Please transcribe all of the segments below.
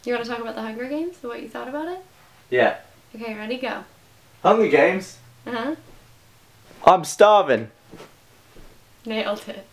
You want to talk about the Hunger Games and what you thought about it? Yeah. Okay, ready, go. Hunger Games? Uh-huh. I'm starving. Nailed it.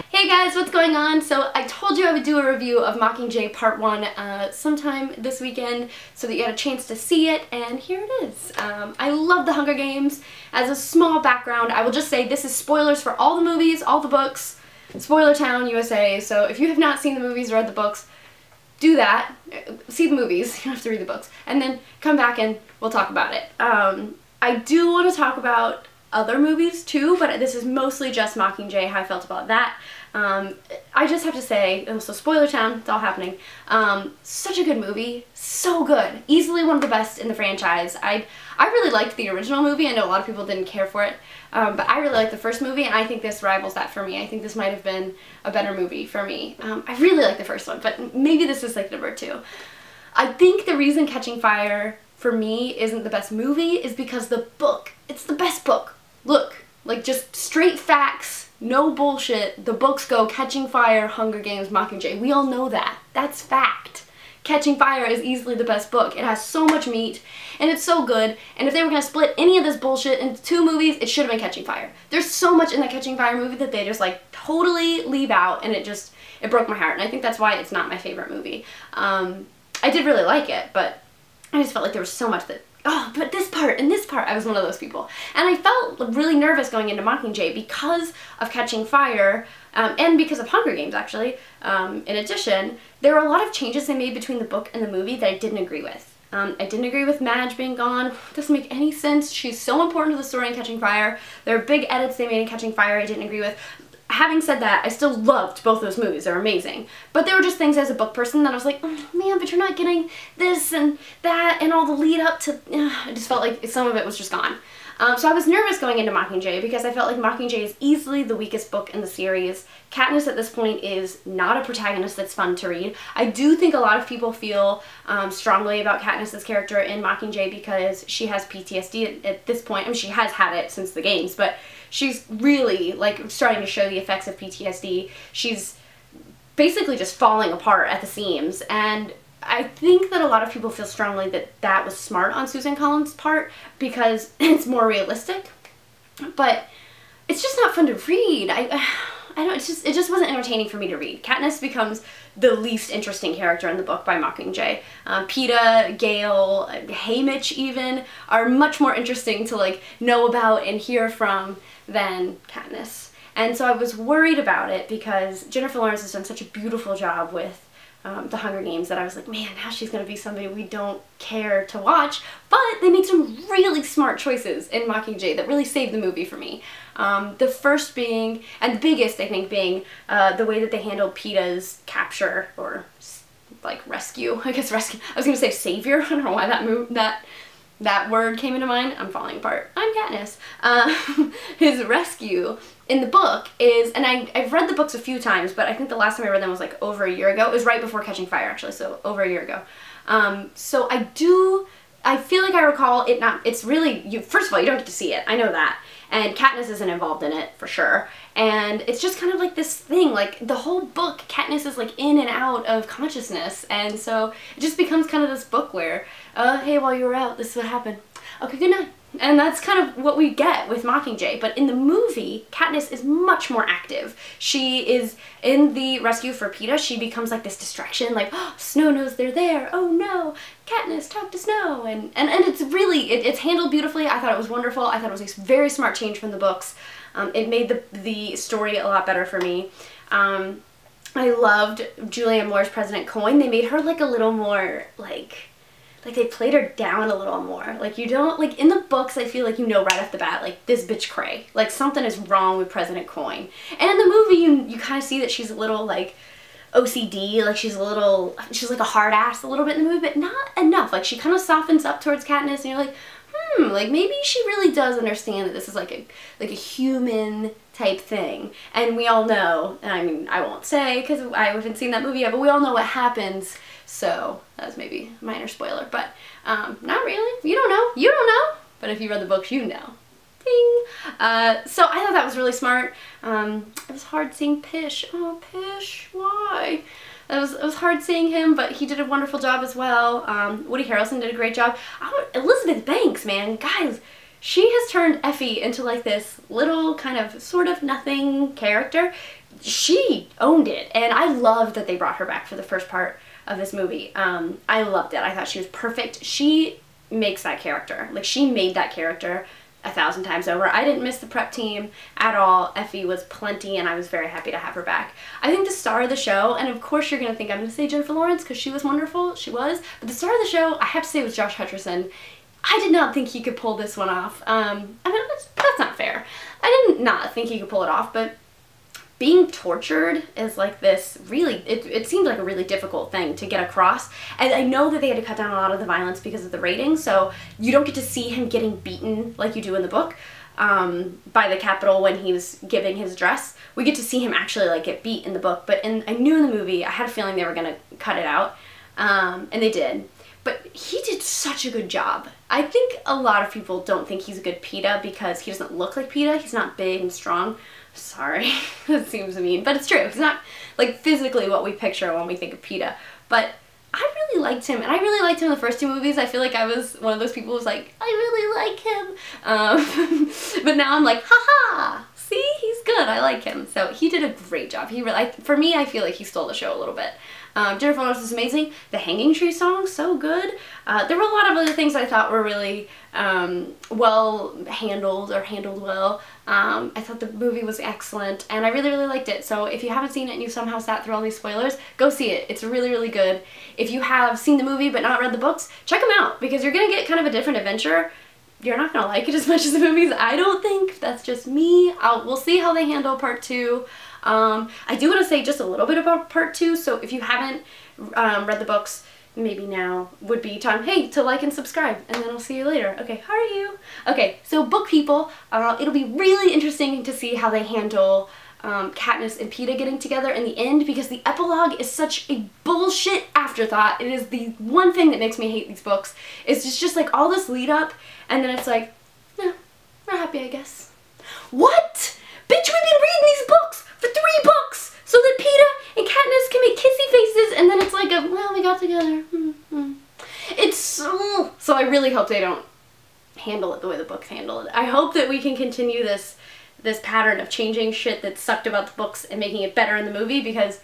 Hey guys, what's going on? So I told you I would do a review of Mockingjay Part 1 sometime this weekend so that you had a chance to see it, and here it is. I love the Hunger Games. As a small background, I will just say this is spoilers for all the movies, all the books, Spoiler Town, USA, so if you have not seen the movies or read the books, do that. See the movies, you don't have to read the books, and then come back and we'll talk about it. I do want to talk about other movies too, but this is mostly just Mockingjay, how I felt about that. I just have to say, so Spoiler Town, it's all happening. Such a good movie, so good. Easily one of the best in the franchise. I really liked the original movie. I know a lot of people didn't care for it, but I really liked the first movie, and I think this rivals that for me. I think this might have been a better movie for me. I really like the first one, but maybe this is like number 2. I think the reason Catching Fire for me isn't the best movie is because the book, it's the best book. Look, like just straight facts, no bullshit. The books go Catching Fire, Hunger Games, Mockingjay. We all know that. That's fact. Catching Fire is easily the best book. It has so much meat, and it's so good, and if they were going to split any of this bullshit into 2 movies, it should have been Catching Fire. There's so much in the Catching Fire movie that they just like totally leave out, and it broke my heart, and I think that's why it's not my favorite movie. I did really like it, but I just felt like there was so much that, oh, but this part and this part, I was one of those people. And I felt really nervous going into Mockingjay because of Catching Fire, and because of Hunger Games, actually. In addition, there were a lot of changes they made between the book and the movie that I didn't agree with. I didn't agree with Madge being gone. It doesn't make any sense. She's so important to the story in Catching Fire. There are big edits they made in Catching Fire I didn't agree with. Having said that, I still loved both those movies. They're amazing. But there were just things as a book person that I was like, oh, man, but you're not getting this and that and all the lead up to... I just felt like some of it was just gone. So I was nervous going into Mockingjay because I felt like Mockingjay is easily the weakest book in the series. Katniss at this point is not a protagonist that's fun to read. I do think a lot of people feel strongly about Katniss's character in Mockingjay because she has PTSD at this point. I mean, she has had it since the games, but she's really like starting to show the effects of PTSD. She's basically just falling apart at the seams, and I think that a lot of people feel strongly that that was smart on Susan Collins' part because it's more realistic, but it's just not fun to read. I don't, it just wasn't entertaining for me to read. Katniss becomes the least interesting character in the book by Mockingjay. Peeta, Gale, Haymitch even are much more interesting to like know about and hear from than Katniss. And so I was worried about it because Jennifer Lawrence has done such a beautiful job with the Hunger Games that I was like, man, now she's going to be somebody we don't care to watch. But they made some really smart choices in Mockingjay that really saved the movie for me. The first being, and the biggest I think being, the way that they handled Peeta's capture, or like rescue, I guess rescue. I was going to say savior, I don't know why that word came into mind. I'm falling apart. I'm Katniss. His rescue in the book is, and I've read the books a few times, but I think the last time I read them was like over a year ago. It was right before Catching Fire, actually, so over a year ago. So I feel like I recall it not, it's really, first of all, you don't get to see it. I know that. And Katniss isn't involved in it, for sure. And it's just kind of like this thing, like the whole book, Katniss is like in and out of consciousness. And so it just becomes kind of this book where, hey, while you were out, this is what happened. Okay, good night. And that's kind of what we get with Mockingjay. But in the movie, Katniss is much more active. She is in the rescue for Peeta. She becomes like this distraction, like, oh, Snow knows they're there. Oh no, Katniss, talk to Snow. And it's really, it's handled beautifully. I thought it was wonderful. I thought it was a very smart change from the books. It made the story a lot better for me. I loved Julianne Moore's President Coin. They made her like a little more like they played her down a little more. Like you don't, like in the books I feel like you know right off the bat, like this bitch cray. Like something is wrong with President Coin. And in the movie you kind of see that she's a little like OCD, like she's like a hard ass a little bit in the movie, but not enough. Like she kind of softens up towards Katniss and you're like, like maybe she really does understand that this is like a human type thing. And we all know, and I mean I won't say because I haven't seen that movie yet, but we all know what happens. So that was maybe a minor spoiler, but not really. You don't know. You don't know. But if you read the books, you know. Ding! So I thought that was really smart. It was hard seeing Pish. Oh, Pish, why? It was hard seeing him, but he did a wonderful job as well. Woody Harrelson did a great job. Elizabeth Banks, man, guys, she has turned Effie into like this little kind of sort of nothing character. She owned it, and I love that they brought her back for the first part of this movie. I loved it. I thought she was perfect. She makes that character. Like, she made that character 1,000 times over. I didn't miss the prep team at all. Effie was plenty, and I was very happy to have her back. I think the star of the show, and of course you're going to think I'm going to say Jennifer Lawrence because she was wonderful. She was. But the star of the show, I have to say, was Josh Hutcherson. I did not think he could pull this one off. I mean, that's not fair. I did not think he could pull it off, but being tortured is like this really, it seemed like a really difficult thing to get across. And I know that they had to cut down a lot of the violence because of the ratings, so you don't get to see him getting beaten like you do in the book by the Capitol when he's giving his address. We get to see him actually like get beat in the book, but I knew in the movie, I had a feeling they were gonna cut it out, and they did. But he did such a good job. I think a lot of people don't think he's a good PETA because he doesn't look like PETA. He's not big and strong. Sorry, that seems mean, but it's true. He's not like physically what we picture when we think of PETA. But I really liked him, and I really liked him in the first two movies. I feel like I was one of those people who's like, I really like him. But now I'm like, haha, see, he's good. I like him. So he did a great job. He really, for me, I feel like he stole the show a little bit. Jennifer Lawrence is amazing. The Hanging Tree song, so good. There were a lot of other things I thought were really well handled or handled well. I thought the movie was excellent, and I really, really liked it. So if you haven't seen it and you somehow sat through all these spoilers, go see it. It's really, really good. If you have seen the movie but not read the books, check them out because you're going to get kind of a different adventure. You're not going to like it as much as the movies, I don't think. That's just me. We'll see how they handle part 2. I do want to say just a little bit about part 2, so if you haven't read the books, maybe now would be time, hey, to like and subscribe, and then I'll see you later. Okay, how are you? Okay, so book people, it'll be really interesting to see how they handle Katniss and PETA getting together in the end, because the epilogue is such a bullshit afterthought. It is the one thing that makes me hate these books. It's just like all this lead up, and then it's like, no, we're happy, I guess. What? Bitch, we've been reading these books for 3 books so that PETA and Katniss can make kissy faces, and then it's like a, well, we got together. It's so I really hope they don't handle it the way the books handle it. I hope that we can continue this pattern of changing shit that sucked about the books and making it better in the movie, because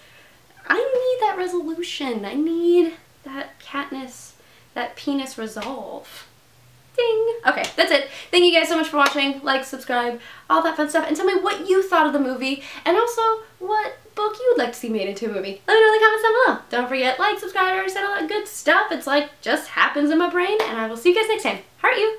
I need that resolution. I need that Katniss, that penis resolve. Ding! Okay, that's it. Thank you guys so much for watching. Like, subscribe, all that fun stuff, and tell me what you thought of the movie, and also what book you would like to see made into a movie. Let me know in the comments down below. Don't forget, like, subscribe, and all that good stuff. It's like, just happens in my brain, and I will see you guys next time. Heart you!